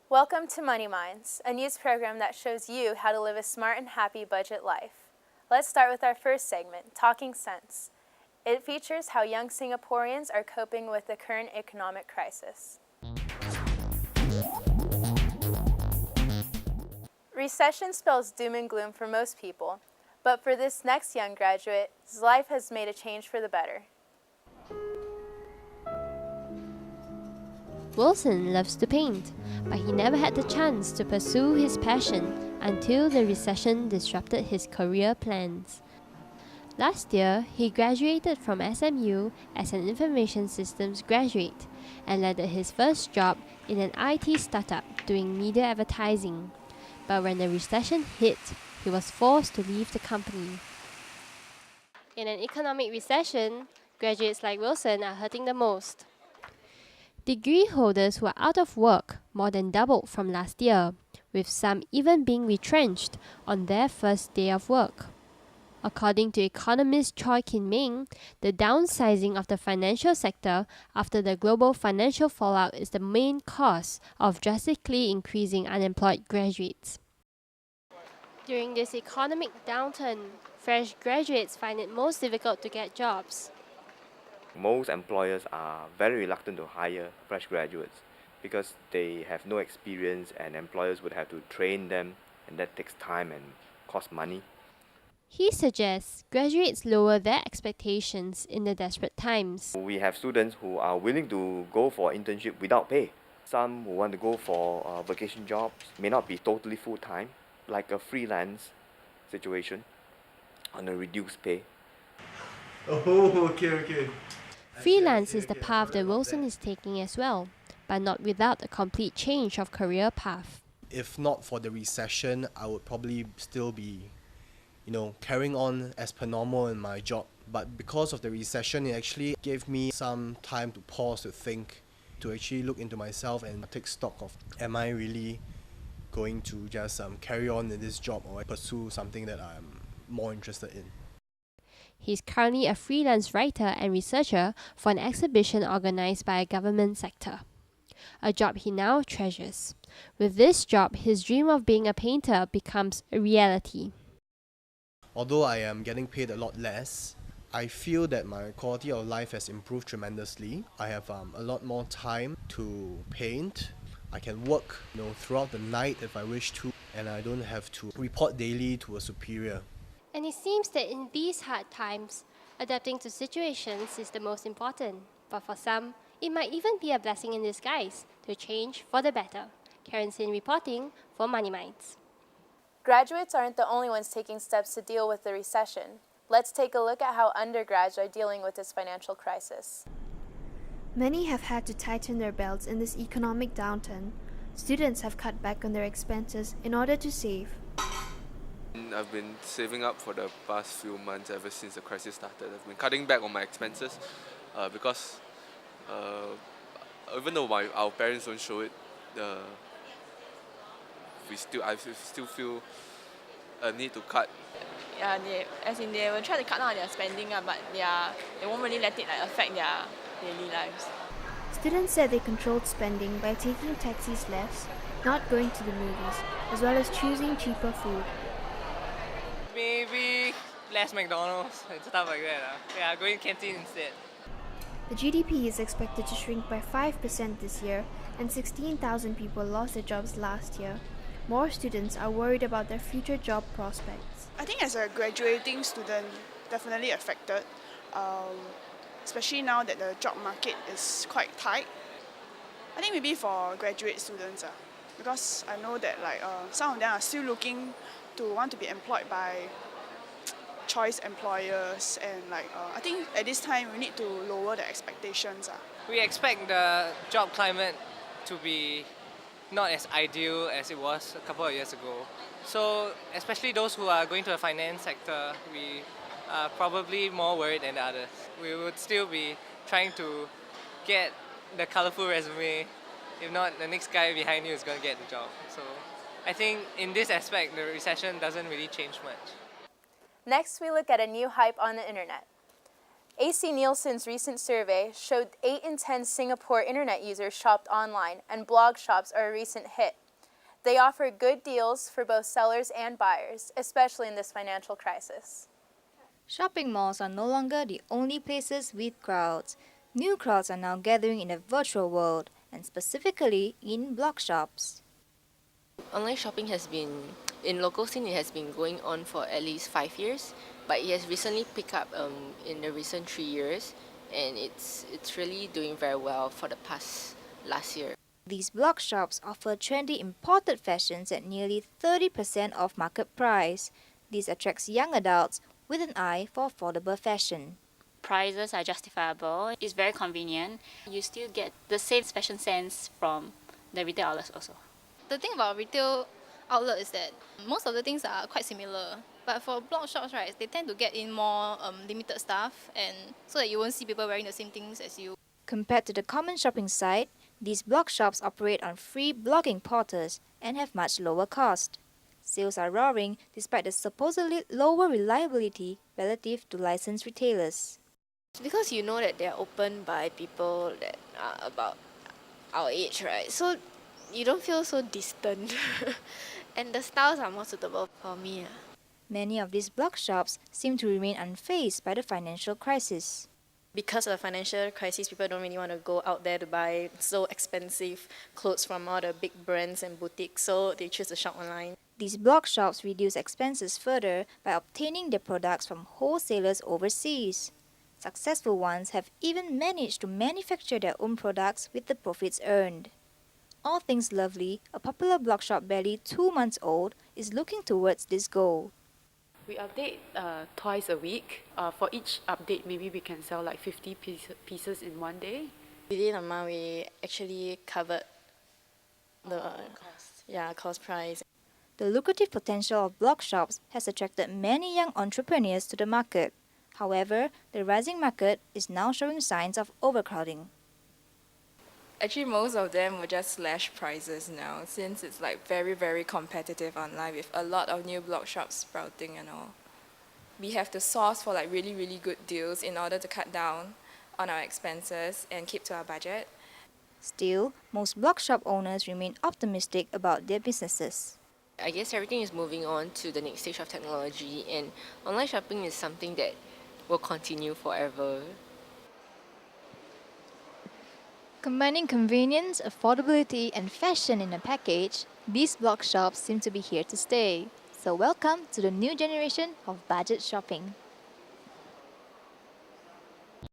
Welcome to Money Minds, a news program that shows you how to live a smart and happy budget life. Let's start with our first segment, Talking Sense. It features how young Singaporeans are coping with the current economic crisis. Recession spells doom and gloom for most people, but for this next young graduate, his life has made a change for the better. Wilson loves to paint, but he never had the chance to pursue his passion until the recession disrupted his career plans. Last year, he graduated from SMU as an information systems graduate and landed his first job in an IT startup doing media advertising. But when the recession hit, he was forced to leave the company. In an economic recession, graduates like Wilson are hurting the most. Degree holders who are out of work more than doubled from last year, with some even being retrenched on their first day of work. According to economist Choi Kin-ming, the downsizing of the financial sector after the global financial fallout is the main cause of drastically increasing unemployed graduates. During this economic downturn, fresh graduates find it most difficult to get jobs. Most employers are very reluctant to hire fresh graduates because they have no experience and employers would have to train them, and that takes time and costs money. He suggests graduates lower their expectations in the desperate times. We have students who are willing to go for internship without pay. Some who want to go for vacation jobs may not be totally full-time, like a freelance situation on a reduced pay. Oh, okay. Freelance is the path that Wilson is taking as well, but not without a complete change of career path. If not for the recession, I would probably still be, carrying on as per normal in my job. But because of the recession, it actually gave me some time to pause, to think, to actually look into myself and take stock of, am I really going to just carry on in this job or pursue something that I'm more interested in? He's currently a freelance writer and researcher for an exhibition organized by a government sector, a job he now treasures. With this job, his dream of being a painter becomes a reality. Although I am getting paid a lot less, I feel that my quality of life has improved tremendously. I have a lot more time to paint. I can work throughout the night if I wish to, and I don't have to report daily to a superior. And it seems that in these hard times, adapting to situations is the most important. But for some, it might even be a blessing in disguise to change for the better. Karen Sin reporting for Money Minds. Graduates aren't the only ones taking steps to deal with the recession. Let's take a look at how undergrads are dealing with this financial crisis. Many have had to tighten their belts in this economic downturn. Students have cut back on their expenses in order to save. I've been saving up for the past few months ever since the crisis started. I've been cutting back on my expenses because even though our parents don't show it, I still feel a need to cut. Yeah, they will try to cut down on their spending, but they won't really let it affect their daily lives. Students said they controlled spending by taking taxis less, not going to the movies, as well as choosing cheaper food. Maybe less McDonald's and stuff like that. Yeah, going canteen instead. The GDP is expected to shrink by 5% this year, and 16,000 people lost their jobs last year. More students are worried about their future job prospects. I think as a graduating student, definitely affected, especially now that the job market is quite tight. I think maybe for graduate students, because I know that some of them are still looking to want to be employed by choice employers, and I think at this time we need to lower the expectations. We expect the job climate to be not as ideal as it was a couple of years ago. So especially those who are going to the finance sector, we are probably more worried than the others. We would still be trying to get the colorful resume. If not, the next guy behind you is going to get the job. So I think in this aspect, the recession doesn't really change much. Next, we look at a new hype on the internet. AC Nielsen's recent survey showed 8 in 10 Singapore internet users shopped online, and blog shops are a recent hit. They offer good deals for both sellers and buyers, especially in this financial crisis. Shopping malls are no longer the only places with crowds. New crowds are now gathering in the virtual world, and specifically in blog shops. Online shopping has been, in local scene, it has been going on for at least 5 years, but it has recently picked up in the recent 3 years, and it's really doing very well for the past last year. These blog shops offer trendy imported fashions at nearly 30% off market price. This attracts young adults with an eye for affordable fashion. Prices are justifiable. It's very convenient. You still get the same fashion sense from the retail outlets also. The thing about retail outlet is that most of the things are quite similar. But for blog shops, right, they tend to get in more limited stuff, and so that you won't see people wearing the same things as you. Compared to the common shopping site, these blog shops operate on free blogging portals and have much lower cost. Sales are roaring despite the supposedly lower reliability relative to licensed retailers. Because you know that they're opened by people that are about our age, right? So you don't feel so distant. And the styles are more suitable for me. Many of these blog shops seem to remain unfazed by the financial crisis. Because of the financial crisis, people don't really want to go out there to buy so expensive clothes from all the big brands and boutiques, so they choose to shop online. These blog shops reduce expenses further by obtaining their products from wholesalers overseas. Successful ones have even managed to manufacture their own products with the profits earned. All Things Lovely, a popular blog shop barely 2 months old, is looking towards this goal. We update twice a week. For each update, maybe we can sell like 50 pieces in one day. Within a month, we actually covered the cost price. The lucrative potential of blog shops has attracted many young entrepreneurs to the market. However, the rising market is now showing signs of overcrowding. Actually, most of them will just slash prices now, since it's like very, very competitive online with a lot of new blog shops sprouting and all. We have to source for like really, really good deals in order to cut down on our expenses and keep to our budget. Still, most blog shop owners remain optimistic about their businesses. I guess everything is moving on to the next stage of technology, and online shopping is something that will continue forever. Combining convenience, affordability, and fashion in a package, these blog shops seem to be here to stay. So welcome to the new generation of budget shopping.